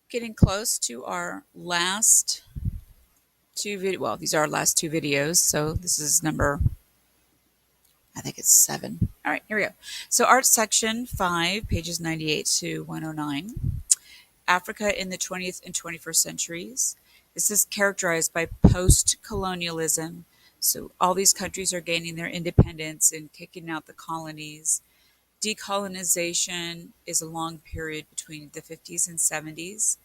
Getting close to our last well, these are our last two videos. So this is number, I think it's 7. All right, here we go. So art section 5, pages 98 to 109. Africa in the 20th and 21st centuries. This is characterized by post-colonialism. So all these countries are gaining their independence and kicking out the colonies. Decolonization is a long period between the 50s and 70s.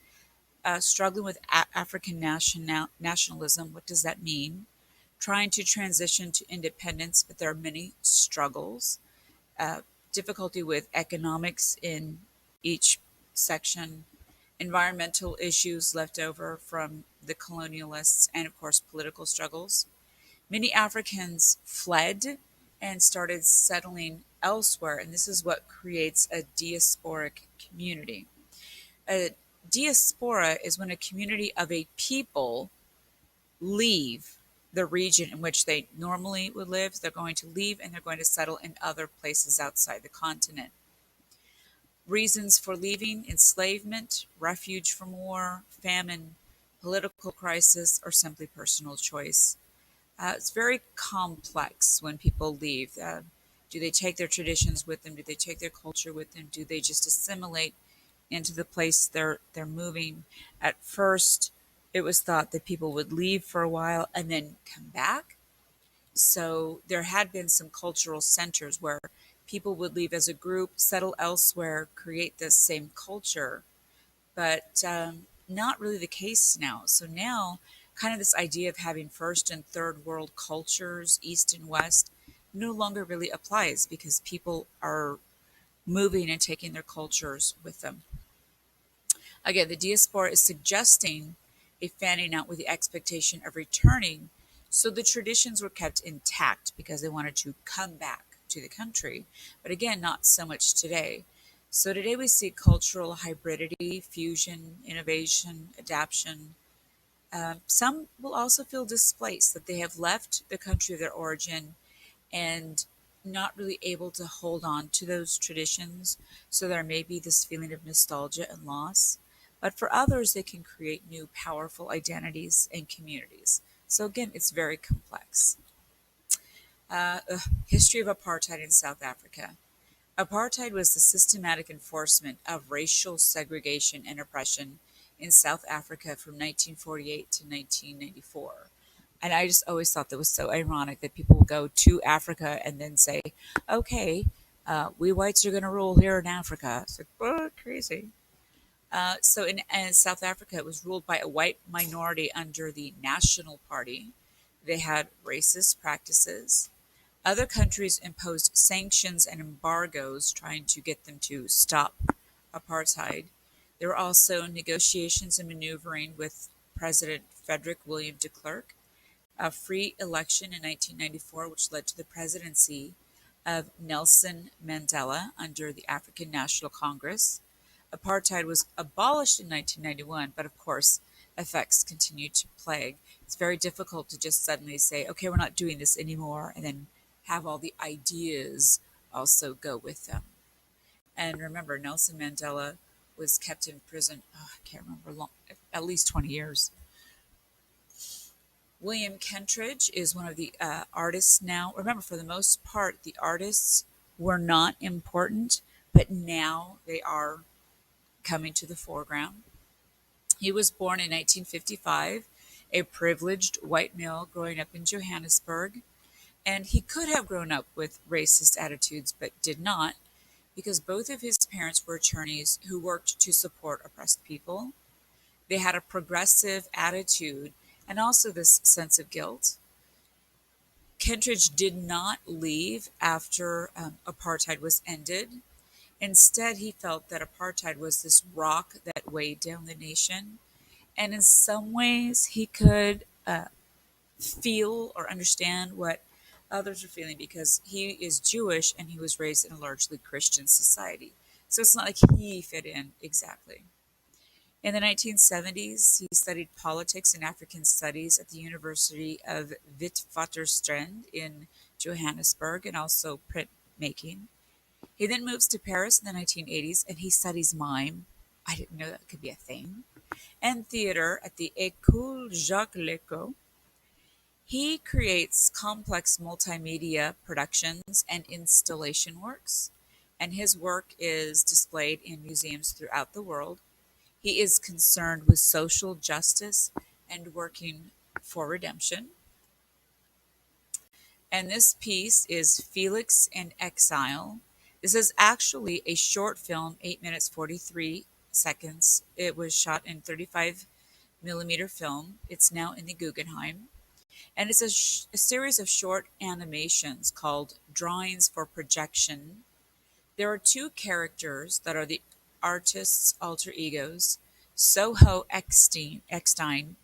Struggling with African nationalism. What does that mean? Trying to transition to independence, but there are many struggles. Uh, Difficulty with economics in each section, environmental issues left over from the colonialists, and of course, political struggles. Many Africans fled and started settling elsewhere, and this is what creates a diasporic community. A diaspora is when a community of a people leave the region in which they normally would live. They're going to leave and they're going to settle in other places outside the continent. Reasons for leaving: enslavement, refuge from war, famine, political crisis, or simply personal choice. It's very complex when people leave. Do they take their traditions with them? Do they take their culture with them? Do they just assimilate into the place they're moving? At first, it was thought that people would leave for a while and then come back. So there had been some cultural centers where people would leave as a group, settle elsewhere, create the same culture, but not really the case now. So now, kind of this idea of having first and third world cultures, East and West, no longer really applies because people are moving and taking their cultures with them. Again, the diaspora is suggesting a fanning out with the expectation of returning, so the traditions were kept intact because they wanted to come back to the country. But again, not so much today. So today we see cultural hybridity, fusion, innovation, adaptation. Some will also feel displaced, that they have left the country of their origin and not really able to hold on to those traditions. So there may be this feeling of nostalgia and loss. But for others, they can create new, powerful identities and communities. So again, it's very complex. History of apartheid in South Africa. Apartheid was the systematic enforcement of racial segregation and oppression in South Africa from 1948 to 1994. And I just always thought that was so ironic that people would go to Africa and then say, okay, we whites are going to rule here in Africa. It's like, oh, crazy. So in South Africa, it was ruled by a white minority under the National Party. They had racist practices. Other countries imposed sanctions and embargoes trying to get them to stop apartheid. There were also negotiations and maneuvering with President Frederick William de Klerk, a free election in 1994, which led to the presidency of Nelson Mandela under the African National Congress. Apartheid was abolished in 1991, but of course, effects continued to plague. It's very difficult to just suddenly say, okay, we're not doing this anymore, and then have all the ideas also go with them. And remember, Nelson Mandela was kept in prison, oh, I can't remember, at least 20 years. William Kentridge is one of the artists now. Remember, for the most part, the artists were not important, but now they are coming to the foreground. He was born in 1955, a privileged white male growing up in Johannesburg. And he could have grown up with racist attitudes, but did not, because both of his parents were attorneys who worked to support oppressed people. They had a progressive attitude and also this sense of guilt. Kentridge did not leave after apartheid was ended. Instead, he felt that apartheid was this rock that weighed down the nation. And in some ways, he could feel or understand what others are feeling because he is Jewish and he was raised in a largely Christian society. So it's not like he fit in exactly. In the 1970s, he studied politics and African studies at the University of Witwatersrand in Johannesburg and also printmaking. He then moves to Paris in the 1980s and he studies mime. I didn't know that could be a thing. And theater at the École Jacques Lecoq. He creates complex multimedia productions and installation works, and his work is displayed in museums throughout the world. He is concerned with social justice and working for redemption. And this piece is Felix in Exile. This is actually a short film, 8 minutes 43 seconds. It was shot in 35 millimeter film. It's now in the Guggenheim. And it's a series of short animations called Drawings for Projection. There are two characters that are the artist's alter egos. Soho Eckstein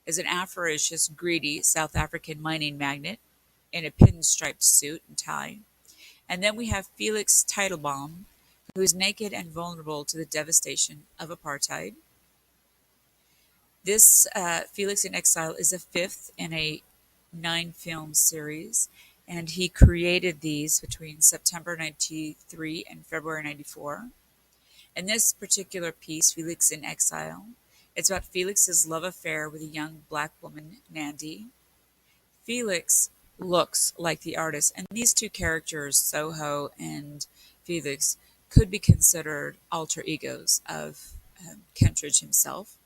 is an avaricious, greedy South African mining magnate in a pinstriped suit and tie. And then we have Felix Teitelbaum, who is naked and vulnerable to the devastation of apartheid. This Felix in Exile is the fifth in a 9 film series, and he created these between September 93 and February 94. And this particular piece, Felix in Exile, it's about Felix's love affair with a young black woman, Nandi. Felix looks like the artist, and these two characters, Soho and Felix, could be considered alter egos of Kentridge himself.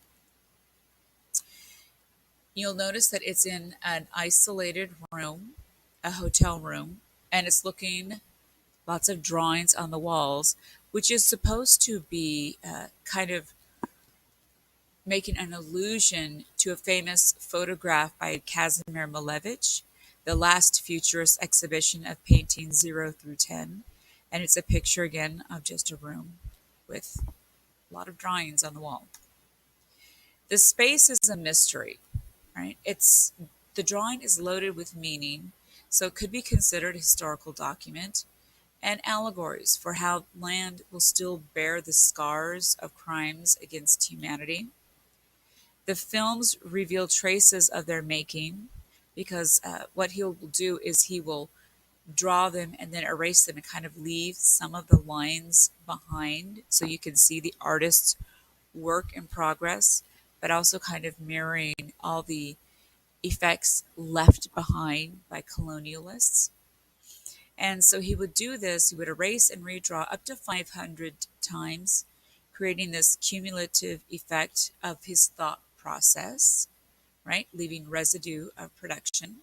You'll notice that it's in an isolated room, a hotel room, and it's looking lots of drawings on the walls, which is supposed to be kind of making an allusion to a famous photograph by Kazimir Malevich, the last futurist exhibition of painting 0 through 10. And it's a picture again of just a room with a lot of drawings on the wall. The space is a mystery, right? It's the drawing is loaded with meaning, so it could be considered a historical document, and allegories for how land will still bear the scars of crimes against humanity. The films reveal traces of their making because what he'll do is he will draw them and then erase them and kind of leave some of the lines behind so you can see the artist's work in progress, but also kind of mirroring all the effects left behind by colonialists. And so he would do this, he would erase and redraw up to 500 times, creating this cumulative effect of his thought process, right? Leaving residue of production.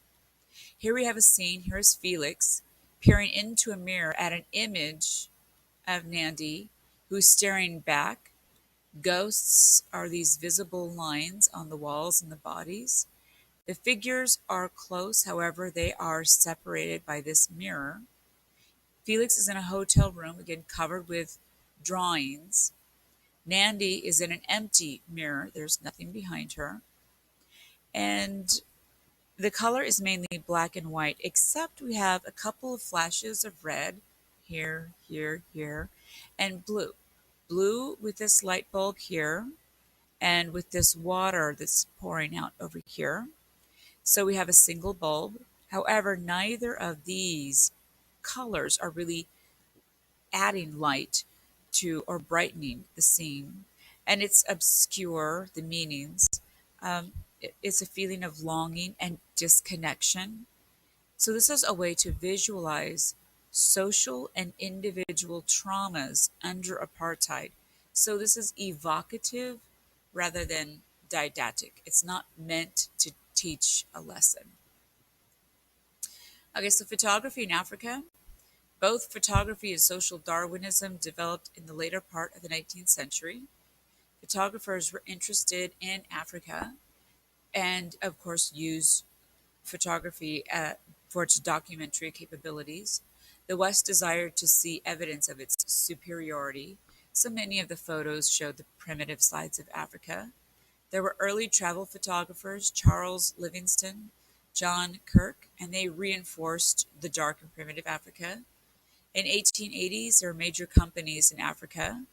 Here we have a scene. Here's Felix peering into a mirror at an image of Nandi who's staring back. Ghosts are these visible lines on the walls and the bodies. The figures are close, however, they are separated by this mirror. Felix is in a hotel room, again covered with drawings. Nandi is in an empty mirror, there's nothing behind her. And the color is mainly black and white, except we have a couple of flashes of red here, here, here, and blue. Blue with this light bulb here, and with this water that's pouring out over here. So we have a single bulb. However, neither of these colors are really adding light to or brightening the scene. And it's obscure, the meanings. It's a feeling of longing and disconnection. So, this is a way to visualize social and individual traumas under apartheid. So, this is evocative rather than didactic. It's not meant to teach a lesson. Okay, so photography in Africa. Both photography and social Darwinism developed in the later part of the 19th century. Photographers were interested in Africa and, of course, used photography for its documentary capabilities. The West desired to see evidence of its superiority, so many of the photos showed the primitive sides of Africa. There were early travel photographers, Charles Livingston, John Kirk, and they reinforced the dark and primitive Africa. In 1880s, there were major companies in Africa,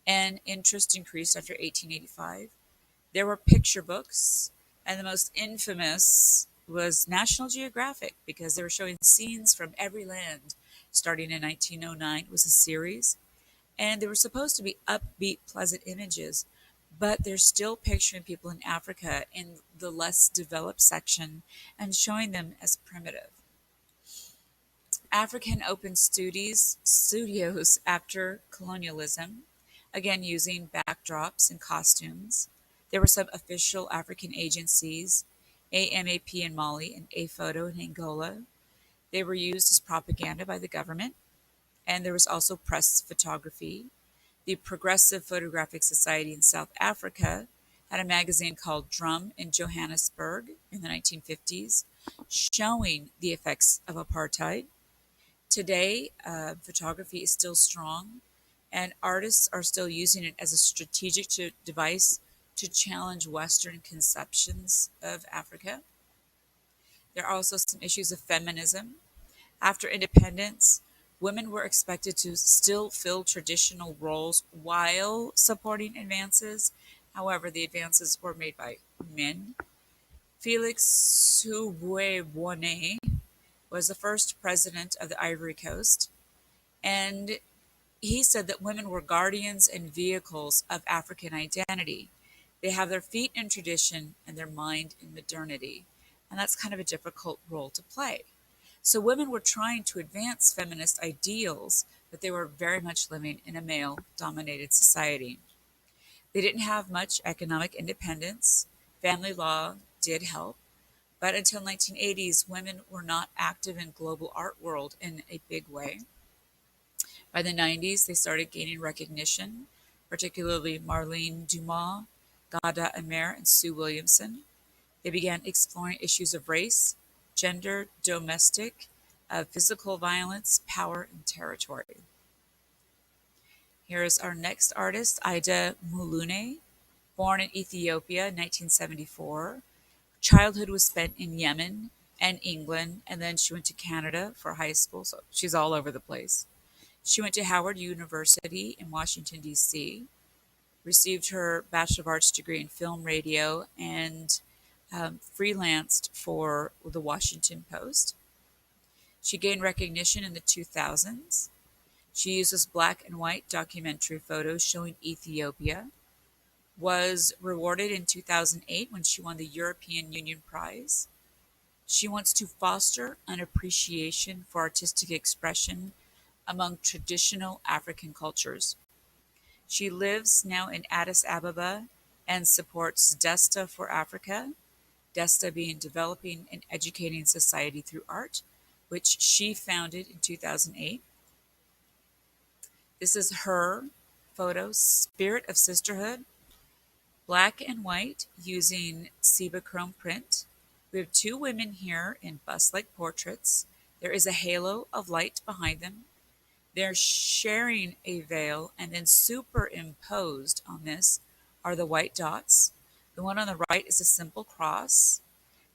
and interest increased after 1885. There were picture books, and the most infamous was National Geographic because they were showing scenes from every land. Starting in 1909, it was a series. And they were supposed to be upbeat, pleasant images, but they're still picturing people in Africa in the less developed section and showing them as primitive. African opened studios after colonialism, again using backdrops and costumes. There were some official African agencies, AMAP in Mali and AFOTO in Angola. They were used as propaganda by the government, and there was also press photography. The Progressive Photographic Society in South Africa had a magazine called Drum in Johannesburg in the 1950s, showing the effects of apartheid. Today, photography is still strong, and artists are still using it as a strategic device to challenge Western conceptions of Africa. There are also some issues of feminism. After independence, women were expected to still fill traditional roles while supporting advances. However, the advances were made by men. Felix Houphouët-Boigny was the first president of the Ivory Coast, and he said that women were guardians and vehicles of African identity. They have their feet in tradition and their mind in modernity. And that's kind of a difficult role to play. So women were trying to advance feminist ideals, but they were very much living in a male dominated society. They didn't have much economic independence. Family law did help, but until 1980s, women were not active in global art world in a big way. By the 90s, they started gaining recognition, particularly Marlene Dumas, Ghada Amer, and Sue Williamson. They began exploring issues of race, gender, domestic, physical violence, power, and territory. Here is our next artist, Ida Mulune, born in Ethiopia in 1974. Childhood was spent in Yemen and England, and then she went to Canada for high school, so she's all over the place. She went to Howard University in Washington, D.C., received her Bachelor of Arts degree in film radio, and freelanced for the Washington Post. She gained recognition in the 2000s. She uses black and white documentary photos showing Ethiopia, was rewarded in 2008 when she won the European Union Prize. She wants to foster an appreciation for artistic expression among traditional African cultures. She lives now in Addis Ababa and supports Desta for Africa, Desta being Developing and Educating Society Through Art, which she founded in 2008. This is her photo, Spirit of Sisterhood, black and white using Chrome print. We have two women here in bust-like portraits. There is a halo of light behind them. They're sharing a veil, and then superimposed on this are the white dots. The one on the right is a simple cross.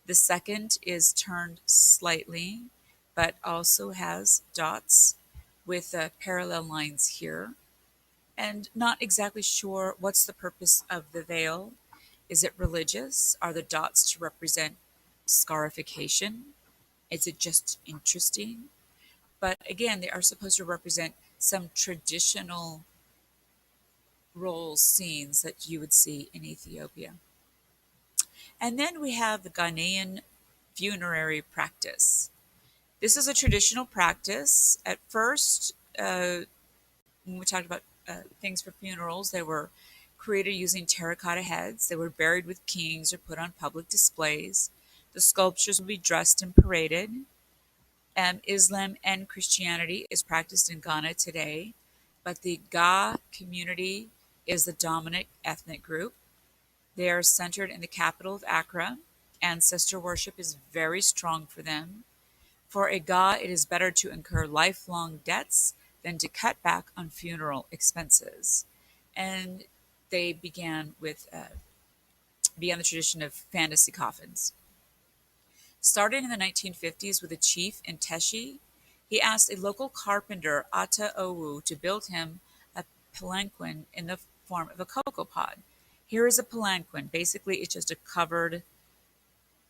The second is turned slightly, but also has dots with parallel lines here. And not exactly sure what's the purpose of the veil. Is it religious? Are the dots to represent scarification? Is it just interesting? But again, they are supposed to represent some traditional roles, scenes that you would see in Ethiopia. And then we have the Ghanaian funerary practice. This is a traditional practice. At first, when we talked about things for funerals, they were created using terracotta heads. They were buried with kings or put on public displays. The sculptures would be dressed and paraded. Islam and Christianity is practiced in Ghana today, but the Ga community is the dominant ethnic group. They are centered in the capital of Accra. Ancestor worship is very strong for them. For a Ga, it is better to incur lifelong debts than to cut back on funeral expenses. And they began the tradition of fantasy coffins. Starting in the 1950s with a chief in Teshi, he asked a local carpenter, Ata Owu, to build him a palanquin in the form of a cocoa pod. Here is a palanquin. Basically, it's just a covered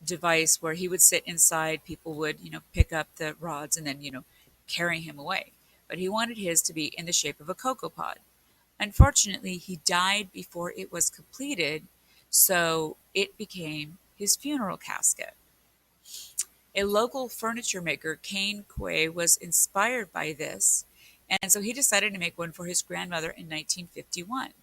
device where he would sit inside. People would, pick up the rods and then, carry him away. but he wanted his to be in the shape of a cocoa pod. Unfortunately, he died before it was completed, so it became his funeral casket. A local furniture maker, Kane Quay, was inspired by this, and so he decided to make one for his grandmother in 1951.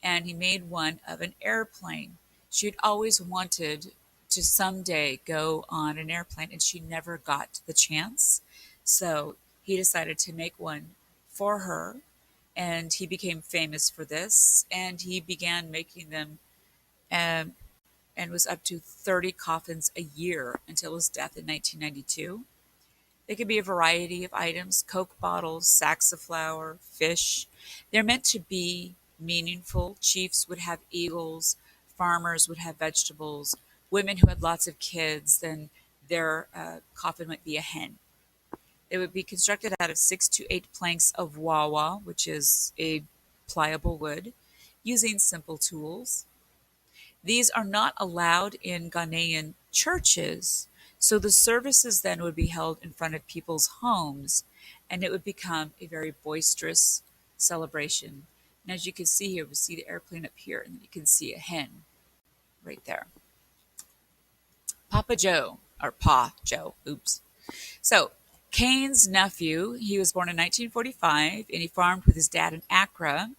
And he made one of an airplane. She'd always wanted to someday go on an airplane, and she never got the chance. So he decided to make one for her, and he became famous for this. And he began making them, um, and was up to 30 coffins a year until his death in 1992. They could be a variety of items: Coke bottles, sacks of flour, fish. They're meant to be meaningful. Chiefs would have eagles, farmers would have vegetables, women who had lots of kids, then their coffin might be a hen. They would be constructed out of 6 to 8 planks of wawa, which is a pliable wood, using simple tools. These are not allowed in Ghanaian churches, so the services then would be held in front of people's homes, and it would become a very boisterous celebration. And as you can see here, we see the airplane up here, and you can see a hen right there. Papa Joe, or Pa Joe, oops. So, Kane's nephew, he was born in 1945, and he farmed with his dad in Accra.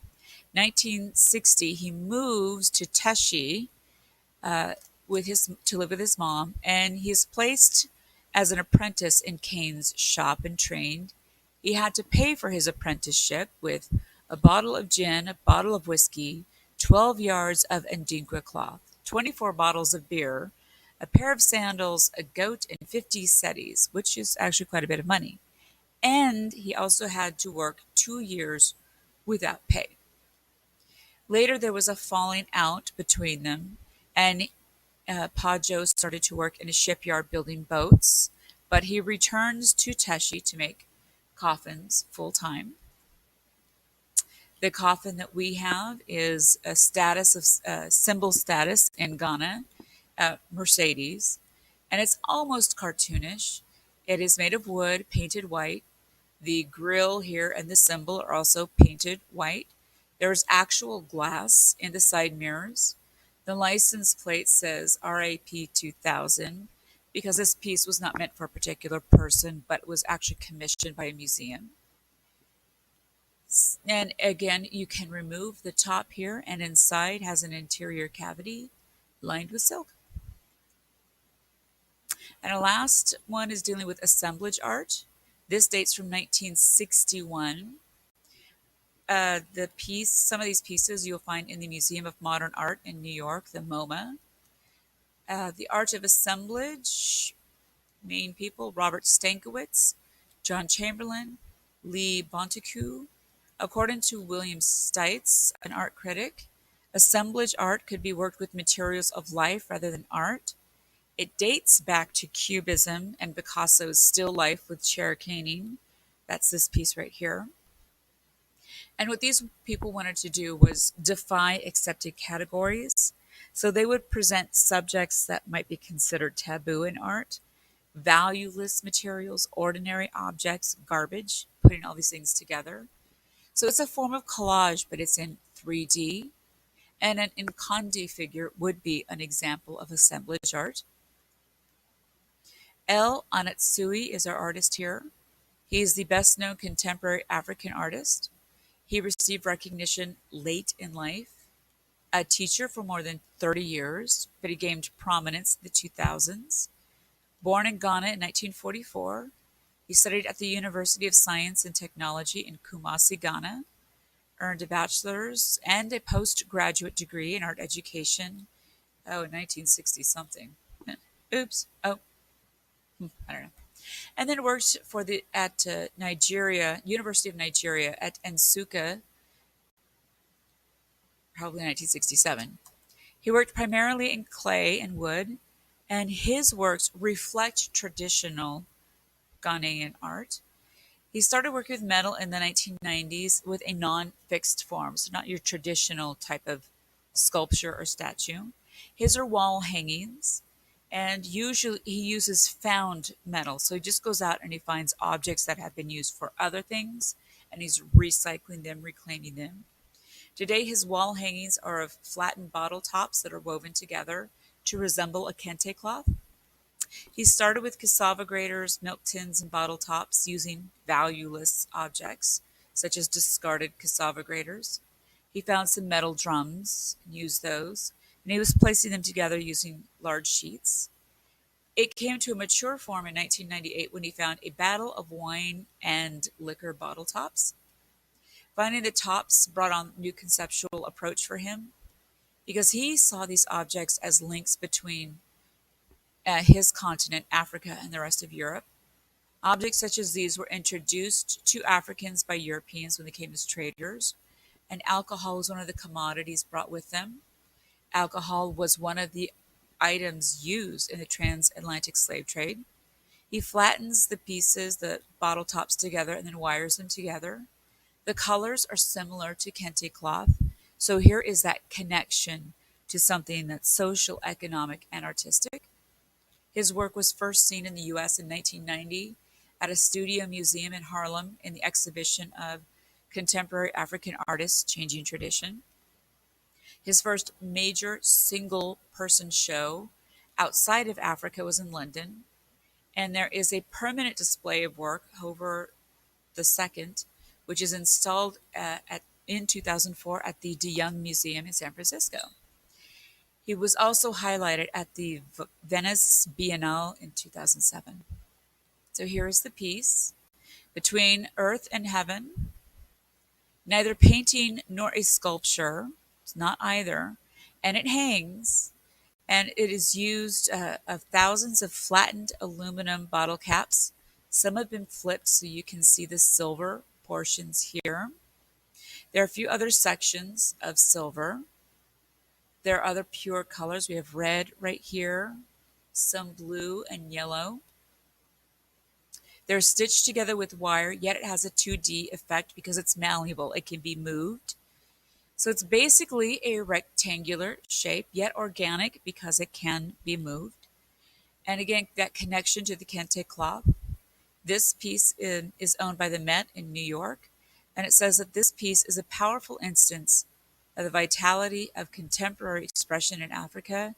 1960, he moves to Teshi, with his to live with his mom, and he is placed as an apprentice in Kane's shop and trained. He had to pay for his apprenticeship with a bottle of gin, a bottle of whiskey, 12 yards of Ndingwa cloth, 24 bottles of beer, a pair of sandals, a goat, and 50 cedis, which is actually quite a bit of money. And he also had to work 2 years without pay. Later, there was a falling out between them, and Pajo started to work in a shipyard building boats, but he returns to Teshi to make coffins full time. The coffin that we have is a status of symbol status in Ghana, Mercedes, and it's almost cartoonish. It is made of wood, painted white. The grill here and the symbol are also painted white. There's actual glass in the side mirrors. The license plate says RAP 2000 because this piece was not meant for a particular person, but was actually commissioned by a museum. And again, you can remove the top here, and inside has an interior cavity lined with silk. And the last one is dealing with assemblage art. This dates from 1961. Some of these pieces you'll find in the Museum of Modern Art in New York, the MoMA. The art of assemblage, main people: Robert Stankiewicz, John Chamberlain, Lee Bontekoe. According to William Stites, an art critic, assemblage art could be worked with materials of life rather than art. It dates back to Cubism and Picasso's still life with chair caning. That's this piece right here. And what these people wanted to do was defy accepted categories. So they would present subjects that might be considered taboo in art, valueless materials, ordinary objects, garbage, putting all these things together. So it's a form of collage, but it's in 3D. And an Nkondi figure would be an example of assemblage art. El Anatsui is our artist here. He is the best known contemporary African artist. He received recognition late in life, a teacher for more than 30 years, but he gained prominence in the 2000s. Born in Ghana in 1944, he studied at the University of Science and Technology in Kumasi, Ghana, earned a bachelor's and a postgraduate degree in art education, in 1960 something. Oops. Oh, I don't know. And then worked at Nigeria, University of Nigeria at Nsukka, probably 1967. He worked primarily in clay and wood, and his works reflect traditional Ghanaian art. He started working with metal in the 1990s with a non-fixed form, so not your traditional type of sculpture or statue. His are wall hangings. And usually he uses found metal. So he just goes out and he finds objects that have been used for other things and he's recycling them, reclaiming them. Today, his wall hangings are of flattened bottle tops that are woven together to resemble a kente cloth. He started with cassava graters, milk tins, and bottle tops using valueless objects, such as discarded cassava graters. He found some metal drums and used those, and he was placing them together using large sheets. It came to a mature form in 1998 when he found a battle of wine and liquor bottle tops. Finding the tops brought on new conceptual approach for him because he saw these objects as links between his continent, Africa, and the rest of Europe. Objects such as these were introduced to Africans by Europeans when they came as traders, and alcohol was one of the commodities brought with them. Alcohol was one of the items used in the transatlantic slave trade. He flattens the pieces, the bottle tops together, and then wires them together. The colors are similar to kente cloth, so here is that connection to something that's social, economic, and artistic. His work was first seen in the US in 1990 at a studio museum in Harlem in the exhibition of contemporary African artists changing tradition. His first major single person show outside of Africa was in London, and there is a permanent display of work over the second, which is installed in 2004 at the De Young Museum in San Francisco. He was also highlighted at the Venice Biennale in 2007. So here is the piece Between Earth and Heaven, neither painting nor a sculpture, it's not either, and it hangs, and it is used of thousands of flattened aluminum bottle caps. Some have been flipped so you can see the silver portions here. There are a few other sections of silver. There are other pure colors. We have red right here, some blue and yellow. They're stitched together with wire, yet it has a 2D effect because it's malleable. It can be moved. So it's basically a rectangular shape, yet organic because it can be moved. And again, that connection to the kente cloth. This piece is owned by the Met in New York, and it says that this piece is a powerful instance of the vitality of contemporary expression in Africa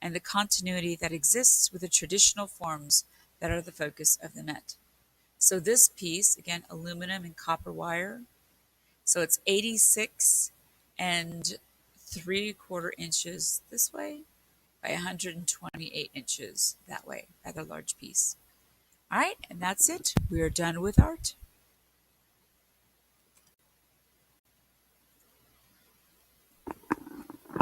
and the continuity that exists with the traditional forms that are the focus of the Met. So this piece, again, aluminum and copper wire. So it's 86 and 3/4 inches this way by 128 inches that way. Rather large piece. All right, and that's it. We are done with art.